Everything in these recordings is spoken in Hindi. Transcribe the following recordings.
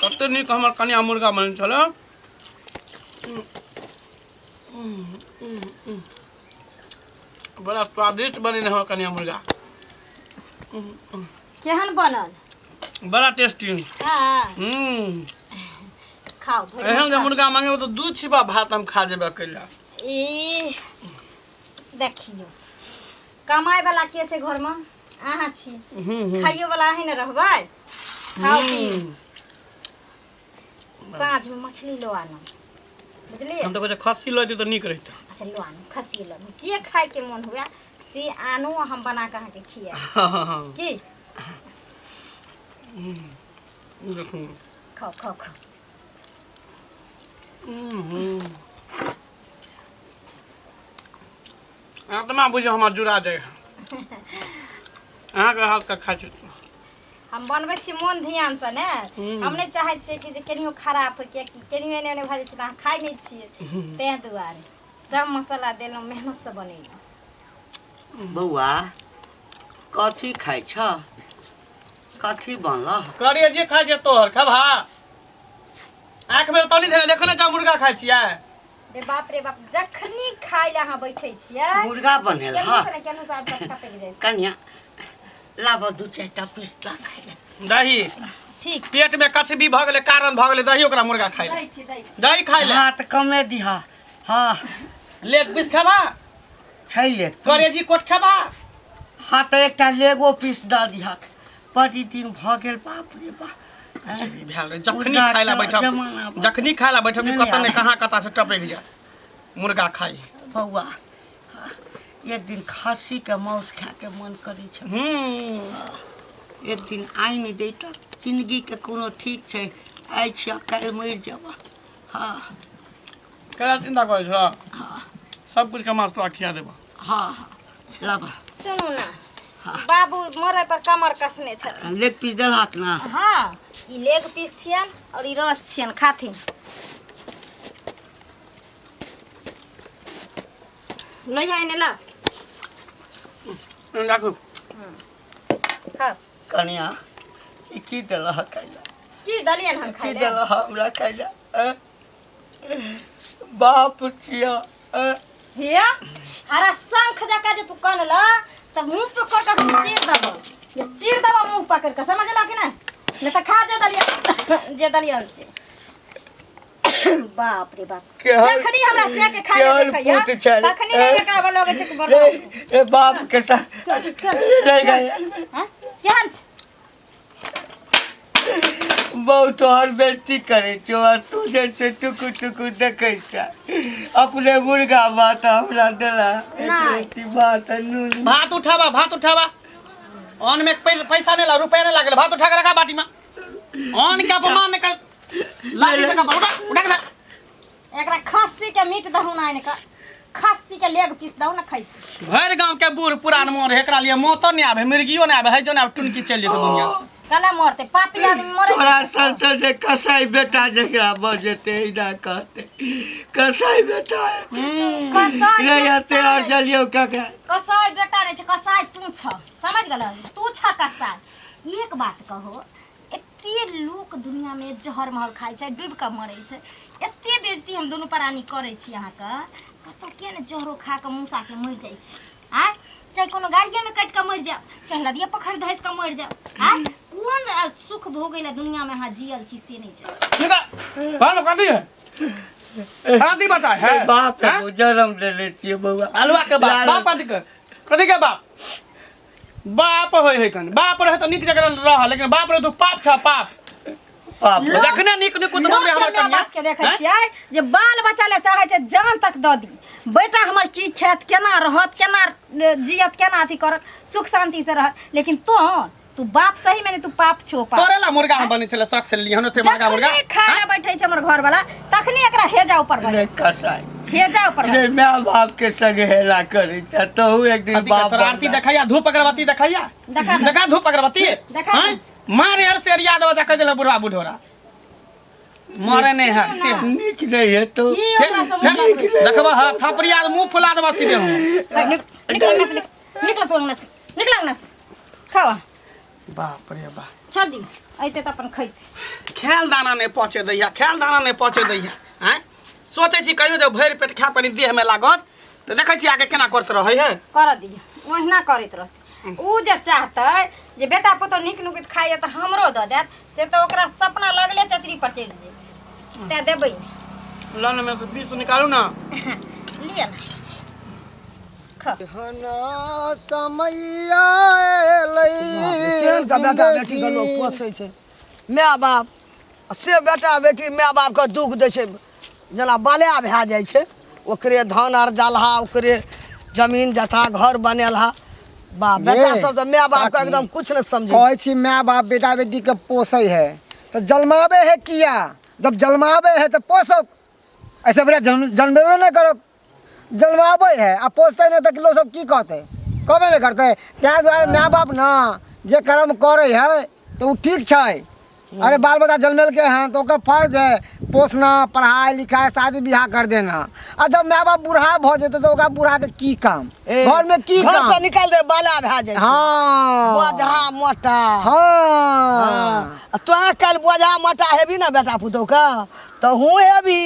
कते नीक हमर कन्या मुर्गा बनल छल। बड़ा स्वादिष्ट बने हमर कन्या मुर्गा। केहन बनल? बड़ा टेस्टी। हाँ खाओ एहन जे मुर्गा मांगे तो 2 छिपा भात हम खा जेबे कैला। ई देखियो कमाई वाला के छे घर में? अहाँ छी। खाइयो वाला अहीं न रहबै। खाओ पी। साँझ में मछली लो आना, बुझलिए? हम तो कुछ खस्सी लो दी तो नीक रहता। अच्छा लो आना, खस्सी लो, जे खाए के मन हुआ से आनो, हम बना के अहाँ के खिया। की देखो खाओ खाओ खाओ। आत्मा बुझो हमार जुड़ा जाए। अहाँ के हाथ का खा छै। हम बनबै छी मन ध्यान से ने। हम नहीं चाहे छियै कि जे केनियो खराब हो के, केनियो एने भऽ जाइ छै अहाँ खाइ नहीं छियै। तें दुआरे सब मसाला देलहुँ, मेहनत से बनेलहुँ। बौआ कथी खाइ छ? कथी बनल? करिए जे खाइ छै तोहर खबा। आँख में तनी धरे देखो ने, जा मुर्गा खाइ छियै। रे बाप रे बाप, जखनी खाइ ले अहाँ बैठे छियै मुर्गा बनेल ह केनो साहब सब खपे जाइ छै। कन्या लाबो 2-4टा पिस्ता खाइ ले। दही ठीक, पेट में कचबी भ गेलै, कारण भ गेलै, दही ओकरा मुर्गा खाइ ले। दै छी दै छी। दही खाइ ले। हाथ कमे दिहा। हाँ लेग पीस खबा। छै ले। करेजी कोट खबा। हाँ तो एकटा लेगो पीस द दिहा। बड़ी दिन भ गेल, बाप रे बाप। जखनी खाइ ला बैठब, जखनी खाइ ला बैठब कत ने कहाँ कता से टपक जाए मुर्गा खाई। बौआ एक दिन खस्सी के मांस खाए के मन करे छ। एक दिन आइन देता, जिंदगी के कोनो ठीक छै। आइ छिया काल्हि मरि जाबा। हाँ करा चिंता करै छ? हाँ सब कुछ के मांस तोरा खिया देबा। हाँ हाँ लाबा। सुनू ना, बाबू मरे पर कमर कसने छ। लेग पीस देलक ना? हाँ, ई लेग पीस छियन और ई रस छियन, खाथिन। लइ जाए ने ला। राखू। खाओ। कन्या ई की देलह खाइला? की दलियन हम खाइ की ले? देलह हमरा खाइला? बाप छिया। हिया हरा शंख जका जे तू कनला तब मुंह पे कट के चीर दबो। ये चीर दबो मुंह पकड़ के, समझला कि ना? ने त खा जे दलियन, जे दलियन से। बाप रे बाप, जखनी हमरा से के खाए देखैया तखनी नहीं एकरा बोलोगे छै बड़। ए बाप के साथ रह गया। हां केहन छ? बहुत तोहर बेइज्जती करे छो, और तू जैसे टुकु टुकु देखै छ। अपने मुर्गा भात हमरा देला। एक बात नून भात उठावा, भात उठावा। ऑन में पैसा नहीं ला, रुपया नहीं लागल। भात उठा के रखा बाटी में। ऑन का अपमान नहीं कर। लाठी से का उठा उठा के। एकरा खस्सी के मीट दहु ना, इनका खस्सी के लेग पीस दहु ना खाई। भर गांव के बूढ़ पुरान मोर एकरा लिए मौत नहीं आवे, मिर्गियो नहीं आवे, है जो ना टुनकी चल जेते दुनिया से। कला मरते, पापी आदमी मरे। तोरा संसद कसाई बेटा जकरा बजते इना कहते कसाई बेटा है। कसाई रे आते और जलियो ककरा। कसाई बेटा नहीं छ, कसाई तू छ, समझ गेल? तू छ कसाई। एक बात कहो, एते लोग दुनिया में जहर महल खाइ छै, डूब के मरै छै। एते बेइज्जती हम दोनों प्राणी करै छी अहाँ के। कतो के ने जहरो खा के मूसा के मर जाइ छै। आ चाहे कोनो गाड़िया में कट के मर जाओ, चाहे नदिया पोखर धस के मर जाओ। आ कौन सुख भोगै ला दुनिया में अहाँ जियल छी से नहीं जाने। निका भालो कर दिए। हाथी बता है बाप है वो जन्म ले लेती है बउआ। अलवा के बाप, बाप कथी के बाप? बाप होय है कन। बाप रहे तो निक जगह रह, लेकिन बाप रहे तो पाप छ, पाप। पाप जखने निक निक तो हमरे हमर कन्या बाप के देखै छियै जे बाल बच्चा ले चाहे छै जान तक द दी। बेटा हमर की खेत, केना रहत, केना जियत, केना अथी करत, सुख शांति से रहत। लेकिन तू बाप सही में तू पाप छो। पाप तोरे ला मुर्गा हम बने छले, शौक से लिए हन ओते मुर्गा मुर्गा खाए बैठे छै हमर घर वाला, तखनी एकरा हेजा ऊपर बने कसाई। हेजा ऊपर रे माय बाप के संग हेला करे छ। तो एक दिन बाप आरती दिखाया, धूप अगरबत्ती दिखाया। देखा धूप अगरबत्ती। हां मारे हर से याद बजा कह देला बुढ़वा बुढ़ोरा। मरे नहीं है से निक नहीं है तो देखबा हां थपरिया मुंह फुला देबा सीधे हम। निकल तो न निकल न खावा। बाप रे बाप छोड़ दी अइते त अपन खैत खायल दाना नहीं पहुँचे दैया खायल दाना नहीं पहुँचे दैया आँय सोचे छी कहियो जब भरि पेट खा पानी देह में लागत तो देखे छी आगे केना करते रहे है कर दी ओहिना करैत रहते उ जे चाहतै जे बेटा पुतो नीक नुकित खाइए त हमरो द देत से त ओकरा सपना लगले चचरी पर चढ़ि जेत ते देबै लन में से 20 निकालू ना लिया ना ख हना समैया बेटा बेटी के लोग पोसै छै माय बाप से बेटा बेटी माय बाप के दुख दै छै जेना बाल्या भए जाइ छै ओकरे धान आर जालहा ओकरे जमीन जथा घर बनेलहा बाप बेटा सब तो माय बाप के एकदम कुछ नहीं समझे कहै छी माय बाप बेटा बेटी के पोसै है तो जन्मावे है किया जब जन्मावे है तो पोसो ऐसे बड़ा जन्मेबे नहीं करो जन्मावे है आ पोसते नहीं तो लोग सब की कहते कहबे नहीं करते त्या दुआरे माय बाप ना जे कर्म करे है तो वो ठीक छै अरे बाल बच्चा जन्मेल के हैं तो ओकर फर्ज है पोसना पढ़ाई लिखाई शादी ब्याह कर देना और जब माय बाप बूढ़ा भ जेते तो ओकरा बूढ़ा के की काम घर में की घर काम से निकाल दे बाला भए जाइ छै हाँ बोझा मोटा हाँ तो कल बोझा मोटा हेबी ना बेटा पुतौ का तो हूँ हेबी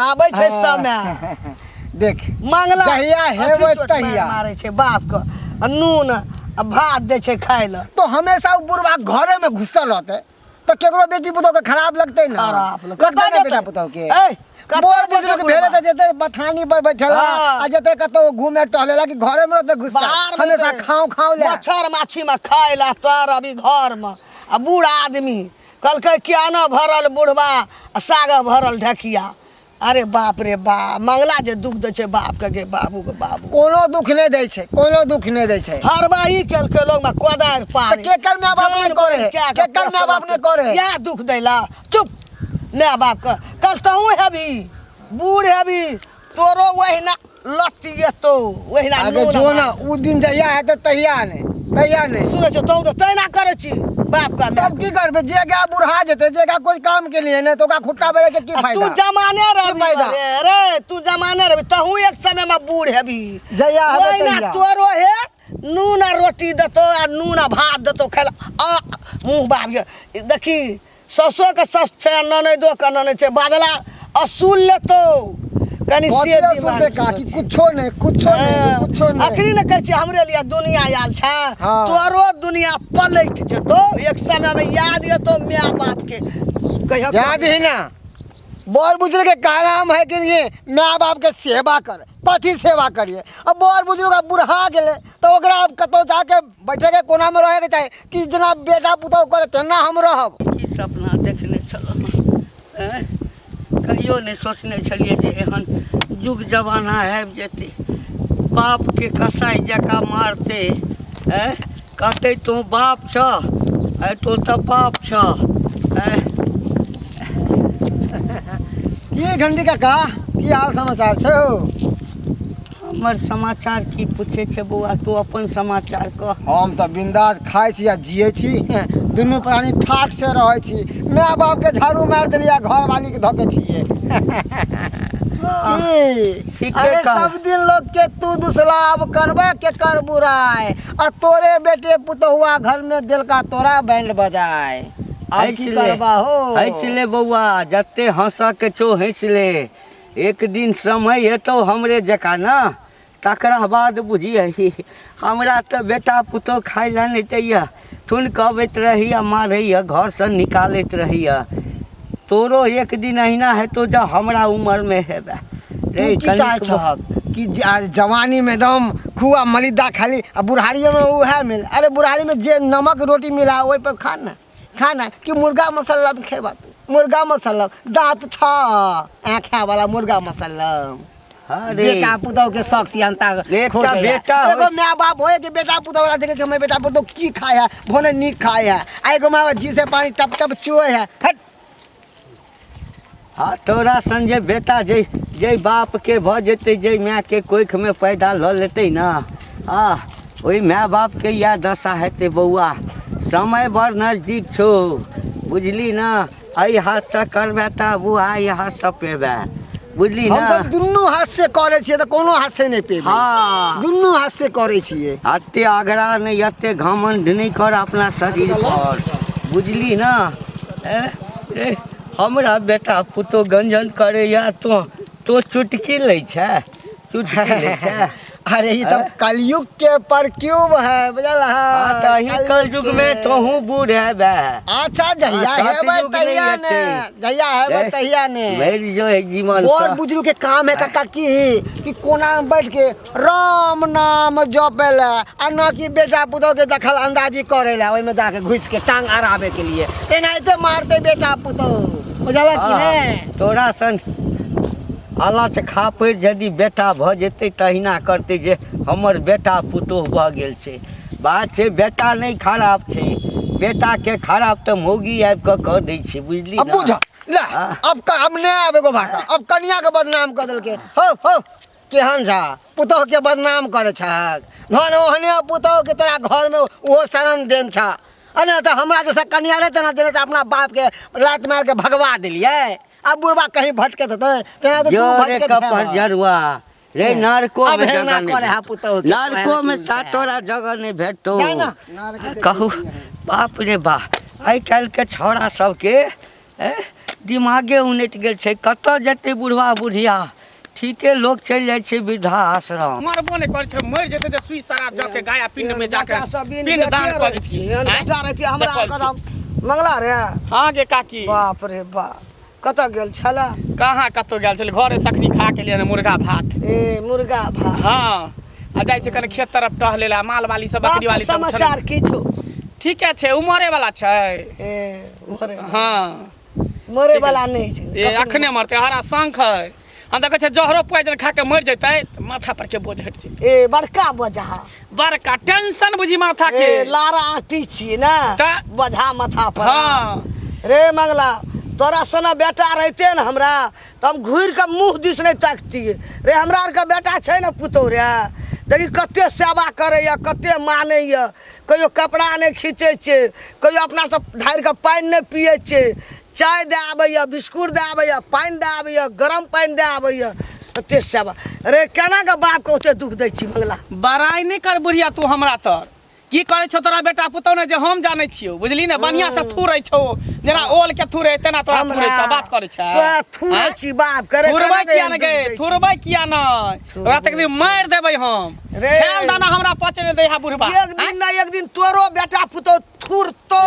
आबै छै समय देख मंगला जहिया हेबै अथी चोट तहिया। मारै छै बाप के आ नून आ भात दै छै खाय ले तो हमेशा उ बुढ़वा घरे में घुसल रहते तो केकरो बेटी पुतौ के खराब लगते ना खराब लगते ना कतऽ बेटा जेतै? पुतौ के ए, कतऽ बोर जेतै बुजुर्ग बुढ़वा? भेले तो जेते बथानी पर बैठला हाँ। आ जेते कतो घूमे टहलेला कि घरे में रहते घुसल बाहर में हमेशा ते खाओ ले मच्छर माछी में खाय ला तर अभी घर में आ बूढ़ आदमी कहलकै कियाना भरल बुढ़वा आ साग भरल ढकिया अरे बाप रे बाप मंगला जे दुख दै छै बाप के गे बाबू के बाबू कोनो दुख नहीं दै छै कोनो दुख नहीं दै छै हरबाई केलकै लोग में कोदारि तो पानी केकर माय बाप ने करे केकर माय बाप ने करे या दुख दैला चुप माय बाप के कल तहूँ हेबी बूढ़ हेबी तोरो वहीना लतिये तो वहीना आगे जो ना उ दिन जहिया है तहिया नहीं सुनै छौ तहूँ तो तहिना करै छी बाप का माय तब की करबे जे गा बुढ़ा जेते जे गा कोई काम के लिए नहीं तो का खुट्टा बेरे के की तू फायदा जमाने रही फायदा? रे तू जमाने रही तहूँ एक समय में बूढ़ हेबी जहिया हेबे ओहिना तहिया। तोरो हे नून आ रोटी देतो आ नून आ भात देतो खाइला आ मुँह बाब देखी ससो के सस छै ननैदो के ननैद छै बादला असूल लेतो कनी से बतिया सुन दे का कि कुछो नहीं अखनी न कहै छी हमरे लिए दुनिया आयल छै हाँ। तोरो दुनिया पलट जेतो एक समय में याद येतो माय बाप के कहियो याद ही ना बड़ बुजुर्ग के काम है कि ये माँ बाप के सेवा कर कथी सेवा करिए अब बड़ बुजुर्ग अब बुढ़ा गेले तो ओकरा अब कतौ जाके बैठे के कोना में रहे के चाहे कि जना बेटा पुतौ करे तेना हम रहब ई सपना देखने छलहुँ हैं? कहियो नहीं सोचने छलिए जे एहन युग जमाना आबि जेतै बाप के कसाई जकाँ मारते हैं? कहते तू बाप छ तो तऽ बाप छ हैं? की घंटी काका की हाल समाचार छौ हमर समाचार की पूछे छे बौआ तू अपन समाचार कह हम तो बिंदास खाइ छी आ जिए छी दुनू प्राणी ठाक से रहे छी माँ बाप के झाड़ू मार देलिया घर वाली के धके छिए ठीके अरे कहल। सब दिन लोग के तू दुसलाब करबे के कर बुराई आ तोरे बेटे पुतहुआ घर में दिल का तोरा बैंड बजाए अब की करबा हो हंस ले बौआ जते हंस के छो हंस ले एक दिन समय हेतौ हमरे जका ना तकरा बाद बुझिए हमरा तो बेटा पुतौ खाइ ला नहीं दैया थुन कहबैत रहिया मारैया घर से निकालैत रहिया तोरो एक दिन अहिना हेतौ जब हमरा उम्र में हेबे रे तू की चाहे छहक कि जवानी में दम खुआ मलिदा खाली आ बुढ़ारियों में उहे मिल अरे बुढ़ारी में जे नमक रोटी मिला ओइ पे खाना कि मुर्गा मसाला खेबा तू मुर्गा मसाला दांत छ आँखा वाला मुर्गा मसाला अरे बेटा पुतौ के शौक सियानता खो बेटा गया। बेटा एगो माँ बाप होए कि बेटा पुतौ वाला देखे कि हमें बेटा पुतौ की खाया भोने नीक खाया आ एगो माँ जी से पानी टप टप चुए है हट हाँ तोरा संजय बेटा जय बाप के भ जेते जय माँ के कोख में पैदा ल लेते ना ओई माँ बाप के या दशा हेते बौआ समय बड़ नजदीक छो बुझली ना आई हाथ से करबे तब वो आई हाथ से पेबे बुझली हम ना तो दुनू हाथ से करे छियै तो कोनो हाथ से नहीं पेबै हाँ दुनू हाथ से करे छियै अते आग्रह नहीं अते घमंड नहीं कर अपना शरीर पर बुझली ना रे हमरा बेटा पुतो गंजन करे या तो चुटकी लै छै चुटकी लै छै अरे ये तब कलयुग के परक्यूब है बुझल तही कलयुग में तोहू बूढ़ है बे अच्छा जहिया हेबै तहिया ने जहिया हेबै तहिया ने मेरी जो है जीवन और बुजुर्ग के काम है काका कि कोना में बैठ के राम नाम जपेला आ न कि बेटा पुतोह के दखल अंदाजी करेला ओइ में जाके घुस के टांग अड़ाबे के लिए एनाहिते मारते बेटा पुतोह बुझल कि ने तोरा सन अलच खा पड़ि यदि बेटा भऽ जेतै तहिना करतै जे हमर बेटा पुतोह भऽ गेल छै बात छै बेटा नहीं खराब छै बेटा के खराब तऽ मौगी आबि कऽ कह दै छै बुझली अब बुझ ले अब काम ने आबे गो भाषा अब कन्या के बदनाम कर देलके हो केहन झा पुतोह के बदनाम करे छक धन ओहने पुतोह के तोरा घर में वो शरण देन छ अने तो हमरा जैसा कन्या रहते ना देने तो अपना बाप के लात मार के भगवा दिलिए अब बुढ़वा कहीं भटकत होते तेना तो तू जोरे भटकत कपर जरुआ रे नरको अब में हेलना जगह करे हा नहीं पुतोह के नरको में सातोरा जगह नहीं भेटो जाए ना। कहू बाप रे बा आइ काल्हि के छौड़ा सबके दिमागे उनट गेल छै कतऽ जेतै बुढ़वा बुढ़िया ठीके लोग चलि जाइ छै वृद्धाश्रम मरबो नहीं करे छै मर जेते त सुई शराब जाके गाया पिंड में जाके पिंड पिंड दान कर दितिए बेटा रहती हमरा कदम मंगला रे हां गे काकी बाप रे बाप कतऽ गेल छला कहाँ कतौ गेल छलै घरे सखनी खा के लिए मुर्गा भात ए मुर्गा भात हाँ आ जाइ छै कने खेत तरफ टहले ला माल वाली सब बकरी वाली सब समाचार किछो ठीके छै उमरे वाला छै ए मरे हाँ मरे वाला नहीं छै ए अखने मरते हरा शंख है हम देखै छै जहरो पोइजन खा के मर जैतै माथा पर के बोझ हट जैतै ए बड़का बोझा बड़का टेंशन बुझी माथा के ए लारा आटी छी ना त- बोझा माथा पर हाँ रे मंगला तोरा सना बेटा रहते न हमरा तो हम घूर के मुंह दिस नहीं ताकतिए रे हमरा आर के बेटा छै न पुतोह रे देखी कते सेवा करैया कते मानैया कहियो कपड़ा नहीं खींचे छै कहियो अपना सब ढारि के पानि नहीं पिए छै चाय दे आबैया बिस्कुट दे आबैया पानि दे आबैया गरम पानि दे आबैया कते सेवा रे केना के बाप के ओते दुख दै छी मंगला बड़ाई नहीं कर बुढ़िया तू हमरा तर की करे छौ तोरा बेटा पुतौ ने जे हम जाने छियो बुझली ने बढ़िया से थुरै छौ जेना ओल के थुरै तेना तोरा थुरै छ बात करे छ तोरा थुरै छी बाप करे थुरबै किया न गे थुरबै किया न ओरा तक दिन मार देबै हम रे। खेल दाना हमरा पचे ने दै हा बुढ़बा एक दिन ना एक दिन तोरो बेटा पुतोह थुरतो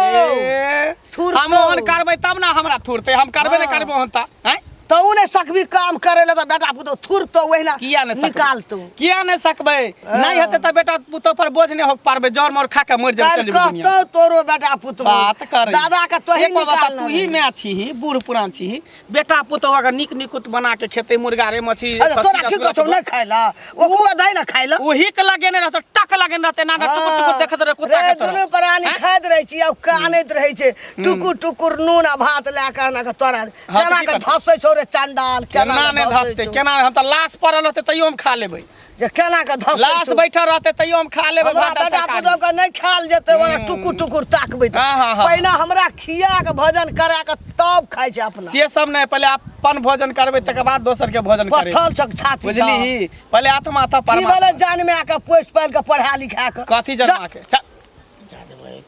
थुरतो। हम ओहन करबै तब ना हमरा थुरतै हम करबे नहीं करबै ओहन ता हैं तो ने सकबी काम करे ले तो बेटा पुतोह थुरतो वहिना किया नहीं निकालतो किया नहीं सकबै नहीं हेतै त बेटा पुतो पर बोझ नहीं हो पारबै जर मर खा के मर जाब चल जेबै दुनिया कहतो तोरो बेटा पुतोह बात कर दादा का तो ही एक बात बता, निकाल तू ही मैं छी बूढ़ पुरान छी बेटा पुतो अगर निक निकुत बना के खेते मुर्गा रे मछली तोरा की कछो नहीं खाइला ओकरो दई ना खाइला वही के लगे नहीं रहते टक लगे रहते ना टुकुर टुकुर देखत रहे कुत्ता रे के तरह दुनू प्राणी खाइत रहे छी अब कानैत रहे छै टुकुर टुकुर नून आ भात लए के आना के तोरा हाँ, केना की के करतै? धसै छौ रे चंडाल केना नहीं धसते केना हम तो लाश पड़ल रहते तैयो हम खा लेबै जे केना के धसै लाश छौ। बैठल रहते तैयो हम खा लेबै हमरा भात दाल बेटा तरकारी। पुतोह के नहीं खायल जेतै ओना टुकुर टुकुर ताकबै त। हाँ, हाँ, हाँ। पहिने हमरा खिया के भोजन करा के तब खाइ छै अपना से सब नहीं पहले अपन भोजन करबै तकर बाद दोसर के भोजन करबै पत्थर छक छाती बुझली पहले आत्मा था की परमात्मा वाला जान में आके पोस्ट पाल के पढ़ा लिखा के कथी जन्मा के चल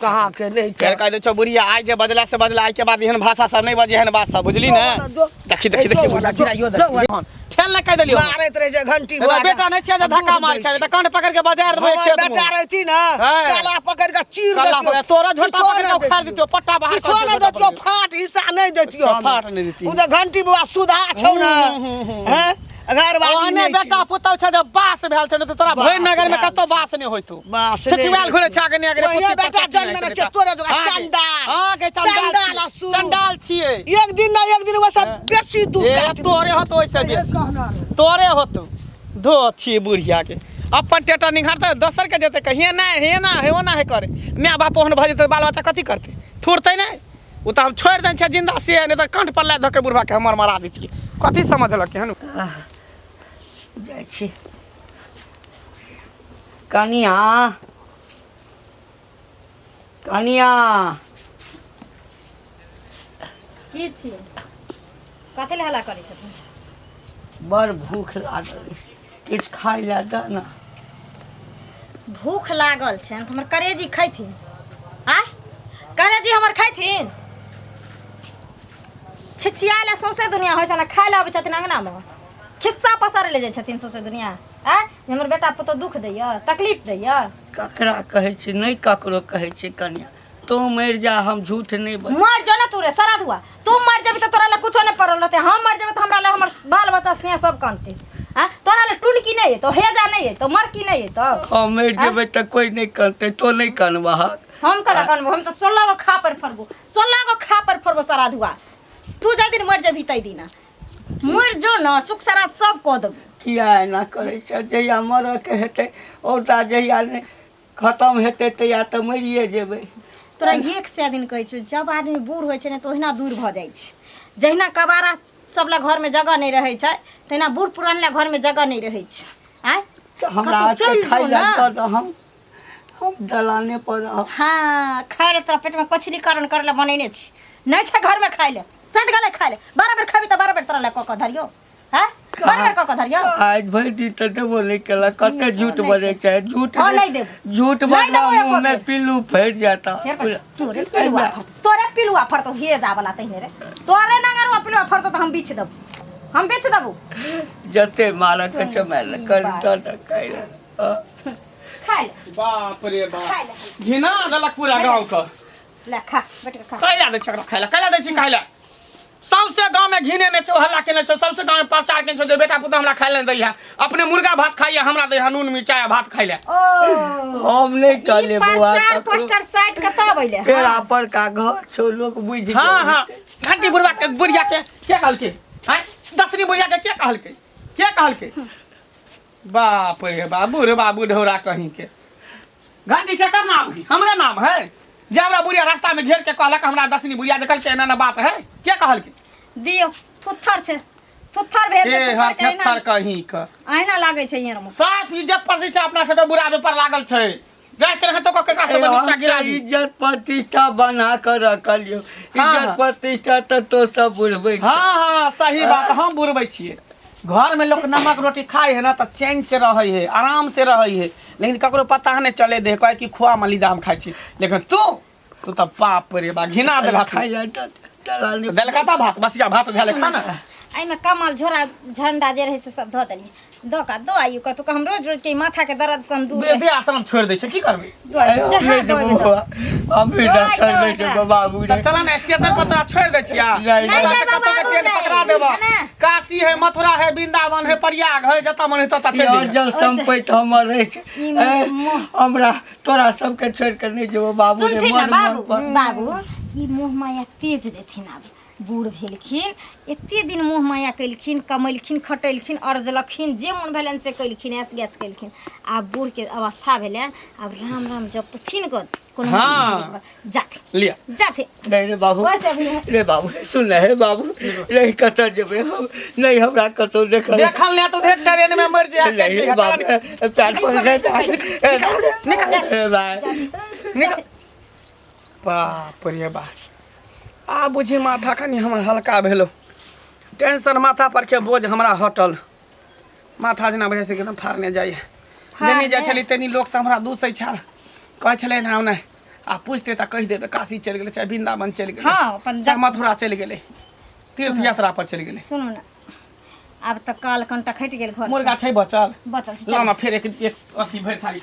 कहाँ के नहीं फेर कह दे छौ बुढ़िया आइ जे बजला से बजला आइ के बाद एहन भाषा सब नहीं बजे एहन बात सब बुझली ने देखी देखी देखी बुढ़िया गिराइयो दे ठेल ना कह देलियो मारैत रहे छै घंटी एगो बेटा नहीं छै जे धक्का मार छै त कान पकड़ के बाजार देबै हमर खेत बेटा में रहती ना हाँ। काला पकड़ के चीर काला देतियो पकड़ तोरा झोटा पकड़ के उखाड़ दितियो पट्टा बाहर किछो कर न दितियो देतियो फाट हिस्सा नहीं देतियो अच्छा, हम फाट नहीं देतियो। उ त घंटी बुआ सुधा छौ ना हैं घर वाली ओहने नहीं बेटा पुतौ छै जब बास भेल छै न त तोरा भरि नगर में कतो बास नहीं होइतो बास छछुआल घुरे छ आगे आगे ये बेटा जन्म ने छै तोरे जगह चंडाल हां के चंडाल असुर। चंडाल छिए एक दिन ना एक दिन वो सब बेसी दुख ए काट तोरे होतो ओइसे बेसी तोरे होतो धो छी बुढ़िया के अपन टेटा निघारते दोसर के जेते कहिए ना हे ना हे ना हे करे माय बाप ओहन भ जेते बाल बच्चा कथी करते थुरते नहीं उ त हम छोड़ देन छै जिंदा से नहीं त कंठ पर ला धके बुढ़वा के हमर मारा देतिए कथी समझलक हनु जाइ छी कनिया कनिया की छियै कथी ले हल्ला करै छथिन बड़ भूख लागल, किछु खाय ला द ना। भूख लागल छै तऽ हमर करेजी खैथिन। आय करेजी हमर खैथिन। छिछिया ले सौंसे दुनिया होइ छै ना, खाय ले आबै छथिन अंगनामे, खिस्सा पसारे ले जाइ छथिन सौंसे दुनिया। आय हमर बेटा पुतौ दुख दैया, तकलीफ दैया। ककरा कहै छी, नहीं ककरो कहै छी कन्या। तू मर जा, हम झूठ नहीं बोल। मर जो ना तू रे सराद हुआ। तू मर जेबी तो तोरा ले कुछो नहीं पड़ल रहते। हम मर जेबे तो हमरा ले हमर बाल बच्चा से सब कानते। हां तोरा ले टुनकी नहीं है तो हेजा नहीं है तो मरकी नहीं है तो हम मर जेबे तो कोई नहीं करते, तो नहीं कनवा। हम कला कनबो, हम तो 16 गो खा पर फरबो, 16 गो खा पर फरबो सराद हुआ। तू जा दिन मर जेबी तई दिन मर जो ना, सुख सराद सब क देबो। किया एना करै छ? जहिया मरऽ के हेतै औता, जहिया ने खत्म हेतै तहिया तऽ मरिए जेबै। तोरा एक से दिन कहै छ, जब आदमी बूढ़ होइ छै ने तो ओहिना दूर भ जाइ छै। जहिना कबारा सब ला घर में जगह नहीं रहै छै, तहिना बूढ़ पुरान ला घर में जगह नहीं रहै छै। आय तऽ हमरा आके खाइ ला दऽ दऽ, हम दलाने पर रहब। हाँ खाए ले तोरा पेट में कचरी कारण करे ला बनैने छी। नहीं छै घर में खाए ले, सद गले खाए ले। 12 बेर खाबी त 12 बेर तोरा ला क धरियो। हैं 12 बेर क धरियो। आज भरि दिन तऽ देबो नहीं केला। कते झूठ बजै छै, झूठ हाँ, नहीं देबो। झूठ नहीं बजला देबो मुंह में एको पिल्लू फैट जाता। तोरे पिलुआ फरतो हे जा वाला तहिने रे। तोरे नंगरवा पिलुआ फरतो त हम बेच देबो, हम बेच देबो। जते मारा के चमेल कर दऽ खाइ ले। खाए ले बाप रे बाप, खाए ले घिना देलक पूरा गाँव का। ले खा बेटा खा। कैला दै छै खाय ला, कैला दै छै खाय ला? सबसे गांव में घिने ने छो, हल्ला केने छो, सबसे गांव में प्रचार केने छो जे बेटा पुता हमरा खाय ले दैया। अपने मुर्गा भात खाइए, हमरा दैया नून मिर्चाई भात खाय ले। ओ हम नहीं कहले बुआ। प्रचार पोस्टर साइड कता बैले। पेड़ा पर का घर छो, लोग बुझ गए। हाँ हाँ घंटी बुढ़वा के बुढ़िया के कहल के? हैं 10वीं बुढ़िया के कहल के? कहल के? बाप रे बाबू रे बाबू ढोरा कहीं के। घंटी के कर नाम है? हमरे नाम है जे हमरा बुढ़िया रास्ता में घेर के कहलक हमरा 10वीं बुढ़िया देखल के एना बात है? के कहल के? दियो थुत्थर छे, थुत्थर भेल ए छे। हर थर कहीं का आईना लागे छे यहाँ में। साफ इज्जत प्रतिष्ठा अपना सबके बुरा व्यापार लागल छै। गैस के तो केकरा सब नीचा गिरा दी। इज्जत प्रतिष्ठा बना कर रखलियो। हाँ। इज्जत प्रतिष्ठा तो सब बुढ़बै। हाँ हाँ सही बात, हम बुढ़बै छियै। घर में लोग नमक रोटी खाए है ना तो चैन से रहे है, आराम से रहे है, लेकिन ककरो पता नहीं चले दे कहे कि खुआ मलिदा हम खाई छी। लेकिन तू तो बाप रे बा घिना देला खाइ ला दलाने देलका भात बसिया भात भेले खाना। आई में कमल झोरा झंडा जे रहे से सब धो देली। दो का दो आयु का तो हम रोज रोज के माथा के दर्द से हम दूर बे आश्रम छोड़ दे छै की करबे? दो आयु जहां दो हम भी डॉक्टर नहीं के बाबू तो चला ना स्टेशन पर तोरा छोड़ दे छिया। नहीं, नहीं, कतो के ट्रेन पकड़ा देबो। है ना? काशी है, मथुरा है, वृंदावन है, प्रयाग है, जता मन है तता छोड़ और दे। जब संपैत हमर रहे छै, हमरा तोरा सबके छोड़ कर नहीं जेबो बाबू रे। सुनथिन ना मन बाबू पर बाबू ई मोह माया तेज देथिन। आब बूढ़ भेलखिन, एते दिन मोह माया कैलखिन, कमैलखिन, खटैलखिन, अर्जलखिन, जे मन भेलन से कैलखिन, ऐस गैस कैलखिन। आब बूढ़ के अवस्था भेलै, आब राम राम जपथिन को कोनो हाँ। जाथे लिया जाथे। नहीं रे बाबू, वैसे भी है। रे बाबू सुन हे बाबू, नहीं कतऽ जेबै हम? नहीं हमरा कतौ देखल देखल ने तो देख ट्रेन में मर जा। नहीं बाबू, पैर पर निकल रे भाई। निकल। बाप रे बाप, आ बुझी माथा कनी हमर हल्का भेलो। टेंशन माथा पर के बोझ हमरा हटल। माथा जना बजे से एकदम फाड़ने जाइए। जनी जाइ छली तनी लोग से हमरा दूसै छल, कहै छलै ना नहि आ पूछते त कहि देबे काशी चल गेलै, चाहे वृंदावन चल गेलै, हाँ, अपन चाहे मथुरा चल गेलै, तीर्थ यात्रा पर चल गेलै। सुनू ना, आब तऽ काल कंटा खटि गेल घर से। मुर्गा छै बचल? बचल छै, लाना फेर एक अथी भरि थाली